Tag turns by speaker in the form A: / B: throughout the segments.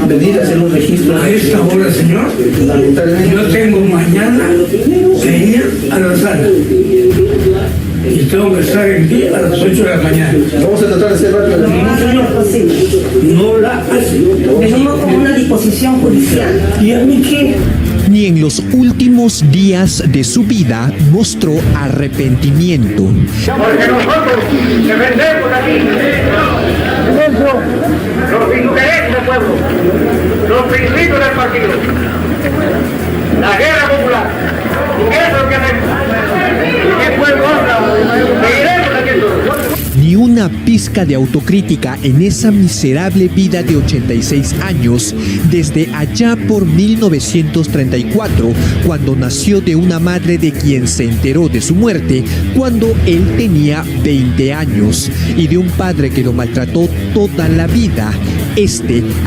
A: Venir a hacer un registro
B: a esta hora, señor. Yo tengo mañana que ir a la sala y tengo que estar aquí a las 8 de la mañana.
A: Vamos a tratar de hacer rápido.
B: No la hace.
C: Dejemos como una disposición judicial.
B: ¿Y a mí qué?
D: Ni en los últimos días de su vida mostró arrepentimiento.
E: Porque nosotros defendemos aquí los intereses del pueblo, los principios del partido, la guerra popular. Y eso es lo que hacemos. ¿Y qué pueblo habla? Seguiremos haciendo.
D: Ni una pizca de autocrítica en esa miserable vida de 86 años, desde allá por 1934, cuando nació de una madre de quien se enteró de su muerte cuando él tenía 20 años, y de un padre que lo maltrató toda la vida.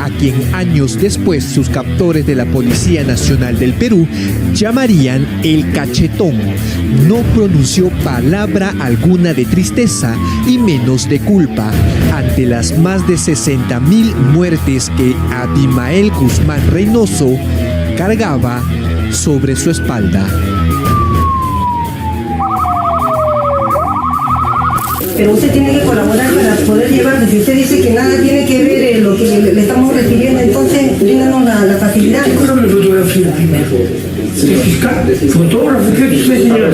D: A quien años después sus captores de la Policía Nacional del Perú llamarían el cachetón, no pronunció palabra alguna de tristeza y menos de culpa ante las más de 60,000 muertes que Abimael Guzmán Reynoso cargaba sobre su espalda.
C: Pero usted tiene que colaborar para poder llevarlo. Si usted dice que nada tiene que ver lo que le estamos refiriendo, entonces bríndanos la facilidad.
B: Cómprame fotografía primero. Fiscal, fotógrafo, ¿qué es usted, señor?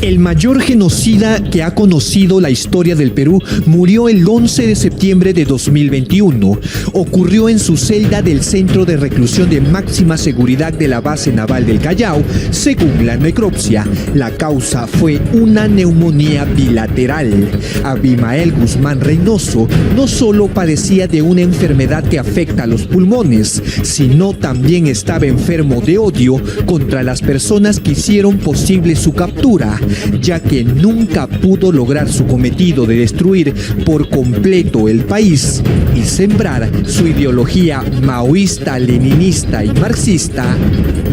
D: El mayor genocida que ha conocido la historia del Perú murió el 11 de septiembre de 2021. Ocurrió en su celda del Centro de Reclusión de Máxima Seguridad de la Base Naval del Callao. Según la necropsia, la causa fue una neumonía bilateral. Abimael Guzmán Reynoso no solo padecía de una enfermedad que afecta a los pulmones, sino también estaba enfermo de odio contra las personas que hicieron posible su captura, ya que nunca pudo lograr su cometido de destruir por completo el país y sembrar su ideología maoísta, leninista y marxista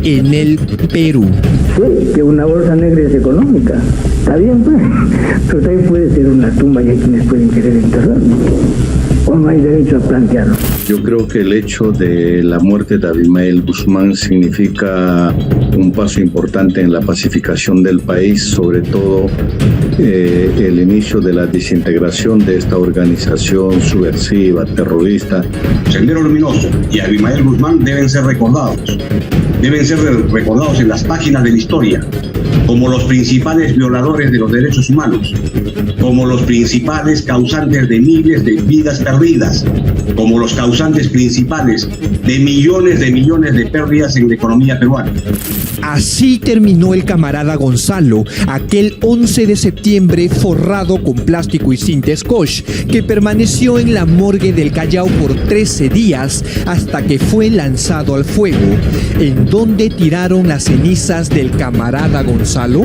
D: en el Perú.
F: Que una bolsa negra es económica, está bien pues, pero también puede ser una tumba y hay quienes pueden querer enterrarlo, o no hay derecho a plantearlo.
G: Yo creo que el hecho de la muerte de Abimael Guzmán significa un paso importante en la pacificación del país, sobre todo el inicio de la desintegración de esta organización subversiva, terrorista.
H: Sendero Luminoso y Abimael Guzmán deben ser recordados en las páginas de la historia como los principales violadores de los derechos humanos, como los principales causantes de miles de vidas perdidas, como los causantes principales de millones de pérdidas en la economía peruana.
D: Así terminó el camarada Gonzalo, aquel 11 de septiembre forrado con plástico y cinta scotch, que permaneció en la morgue del Callao por 13 días hasta que fue lanzado al fuego. ¿En dónde tiraron las cenizas del camarada Gonzalo?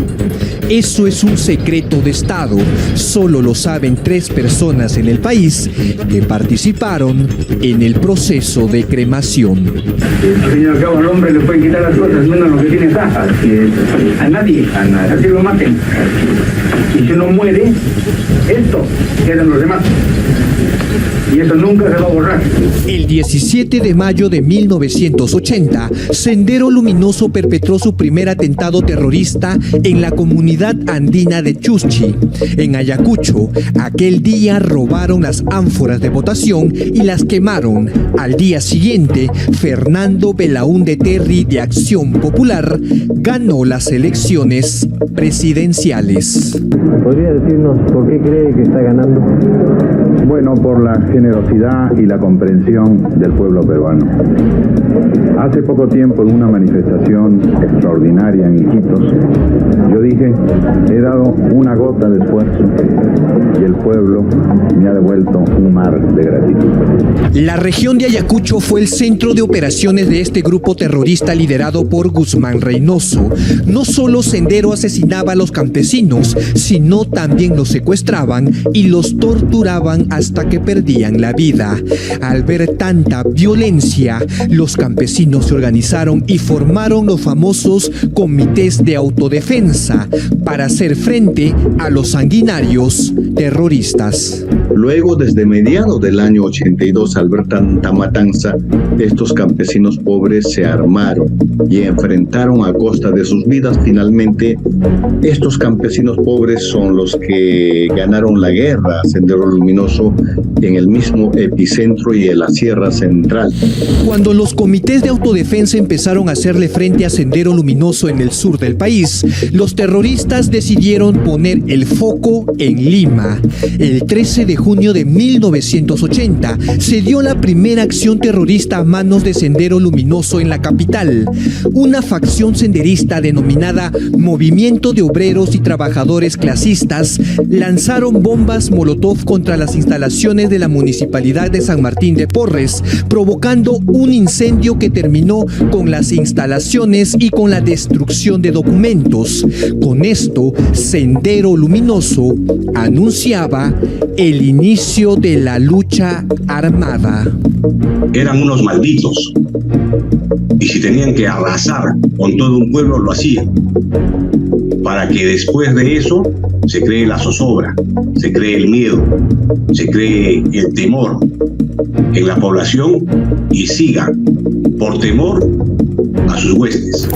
D: Eso es un secreto de Estado. Solo lo saben 3 personas en el país que participaron en el proceso de cremación.
F: Al fin y al cabo al hombre le pueden quitar las cosas, menos lo que tiene caja. A nadie, así lo maten. Y si uno muere, esto quedan los demás. Y eso nunca se va a borrar.
D: El 17 de mayo de 1980, Sendero Luminoso perpetró su primer atentado terrorista en la comunidad andina de Chuschi, en Ayacucho. Aquel día robaron las ánforas de votación y las quemaron. Al día siguiente, Fernando Belaúnde Terry de Acción Popular ganó las elecciones presidenciales.
F: ¿Podría decirnos por qué cree que está ganando?
I: Bueno, por la generosidad y la comprensión del pueblo peruano. Hace poco tiempo, en una manifestación extraordinaria en Iquitos, yo dije, he dado una gota de esfuerzo y el pueblo me ha devuelto un mar de gratitud.
D: La región de Ayacucho fue el centro de operaciones de este grupo terrorista liderado por Guzmán Reynoso. No solo Sendero asesinaba a los campesinos, sino también los secuestraban y los torturaban hasta que perdían perdían la vida. Al ver tanta violencia, los campesinos se organizaron y formaron los famosos comités de autodefensa para hacer frente a los sanguinarios terroristas.
G: Luego, desde mediados del año 82, al ver tanta matanza, estos campesinos pobres se armaron y enfrentaron a costa de sus vidas. Finalmente, estos campesinos pobres son los que ganaron la guerra a Sendero Luminoso en el mismo epicentro y en la Sierra Central.
D: Cuando los comités de autodefensa empezaron a hacerle frente a Sendero Luminoso en el sur del país, los terroristas decidieron poner el foco en Lima. El 13 de junio de 1980 se dio la primera acción terrorista a manos de Sendero Luminoso en la capital. Una facción senderista denominada Movimiento de Obreros y Trabajadores Clasistas lanzaron bombas molotov contra las instalaciones de la Municipalidad de San Martín de Porres, provocando un incendio que terminó con las instalaciones y con la destrucción de documentos. Con esto, Sendero Luminoso anunciaba el inicio de la lucha armada.
H: Eran unos malditos, y si tenían que arrasar con todo un pueblo, lo hacían, para que después de eso se cree la zozobra, se cree el miedo, se cree el temor en la población y sigan por temor a sus huestes.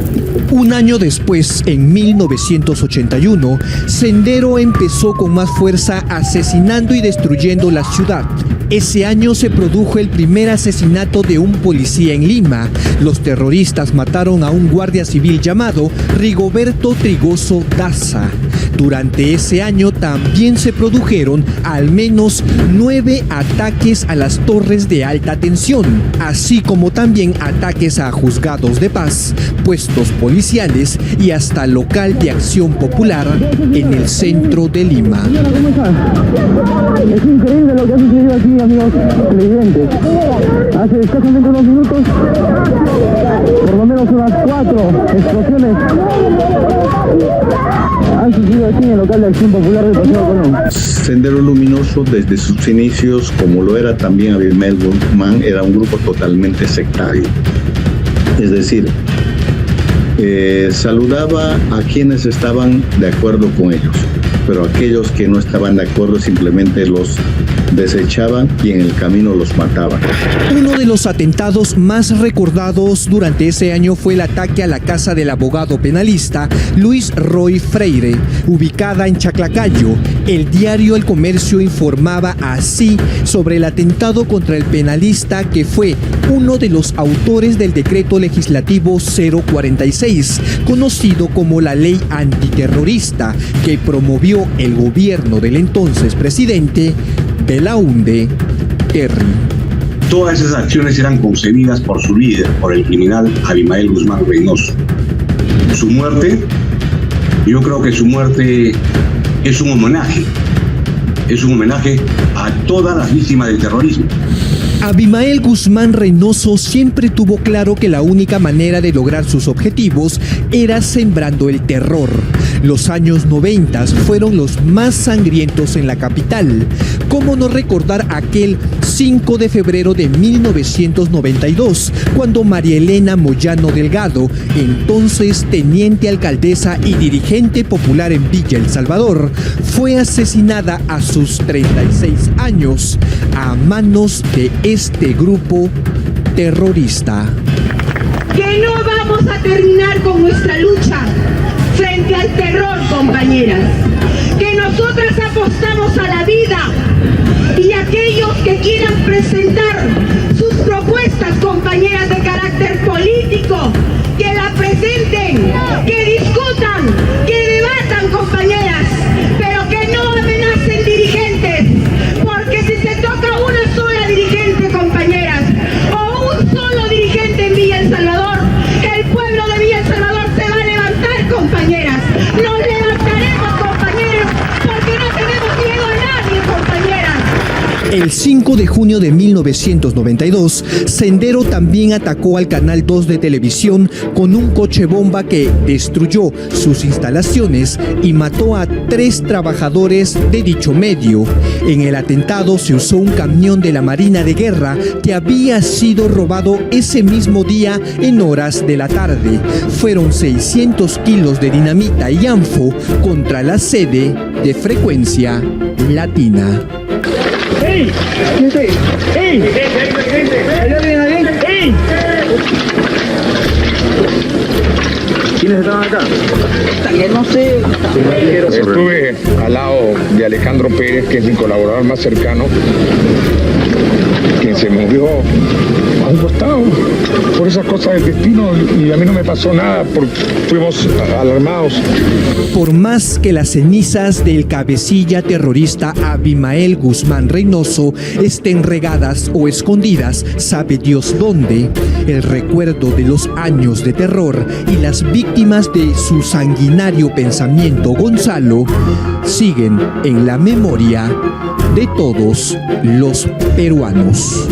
D: Un año después, en 1981, Sendero empezó con más fuerza asesinando y destruyendo la ciudad. Ese año se produjo el primer asesinato de un policía en Lima. Los terroristas mataron a un guardia civil llamado Rigoberto Trigoso Daza. Durante ese año también se produjeron al menos 9 ataques a las torres de alta tensión, así como también ataques a juzgados de paz, puestos policiales y hasta local de acción popular en el centro de Lima.
J: Es increíble lo que ha sucedido aquí, amigos televidentes. Hace escasamente unos minutos, por lo menos unas 4 explosiones han sucedido aquí en el local de acción popular del Paseo Colón.
G: Sendero Luminoso, desde sus inicios, como lo era también Abimael Guzmán, era un grupo totalmente sectario. Es decir, saludaba a quienes estaban de acuerdo con ellos, pero aquellos que no estaban de acuerdo simplemente los desechaban y en el camino los mataban.
D: Uno de los atentados más recordados durante ese año fue el ataque a la casa del abogado penalista Luis Roy Freire, ubicada en Chaclacayo. El diario El Comercio informaba así sobre el atentado contra el penalista, que fue uno de los autores del decreto legislativo 046, conocido como la Ley Antiterrorista, que promovió el gobierno del entonces presidente Belaúnde Terry.
H: Todas esas acciones eran concebidas por su líder, por el criminal Abimael Guzmán Reynoso. Su muerte, yo creo que su muerte es un homenaje a todas las víctimas del terrorismo.
D: Abimael Guzmán Reynoso siempre tuvo claro que la única manera de lograr sus objetivos era sembrando el terror. Los años 90 fueron los más sangrientos en la capital. ¿Cómo no recordar aquel 5 de febrero de 1992, cuando María Elena Moyano Delgado, entonces teniente alcaldesa y dirigente popular en Villa El Salvador, fue asesinada a sus 36 años a manos de este grupo terrorista?
K: Que no vamos a terminar con nuestra lucha frente al terror, compañeras. Que nosotras apostamos a la vida, y aquellos que quieran presentar sus propuestas, compañeras, de carácter político, que la presenten, que discutan, que debatan, compañeras, pero que no amenacen dirigentes, porque si se toca una sola dirigente, compañeras, o un solo dirigente en Villa El Salvador, el pueblo de Villa El Salvador se va a levantar, compañeras. Nos levantaremos, compañeros, porque no tenemos miedo a nadie, compañeras.
D: El 5 5 de junio de 1992, Sendero también atacó al Canal 2 de televisión con un coche bomba que destruyó sus instalaciones y mató a 3 trabajadores de dicho medio. En el atentado se usó un camión de la Marina de Guerra que había sido robado ese mismo día en horas de la tarde. Fueron 600 kilos de dinamita y anfo contra la sede de Frecuencia Latina.
J: ¡Ey! ¡Ey! ¡Ey! ¿Allá viene alguien? ¡Ey!
F: ¿Quiénes estaban acá?
J: También no sé.
L: Estuve al lado de Alejandro Pérez, que es mi colaborador más cercano, quien se movió a un costado por esas cosas del destino, y a mí no me pasó nada porque fuimos alarmados.
D: Por más que las cenizas del cabecilla terrorista Abimael Guzmán Reynoso estén regadas o escondidas, sabe Dios dónde, el recuerdo de los años de terror y las víctimas de su sanguinario pensamiento Gonzalo siguen en la memoria de todos los peruanos.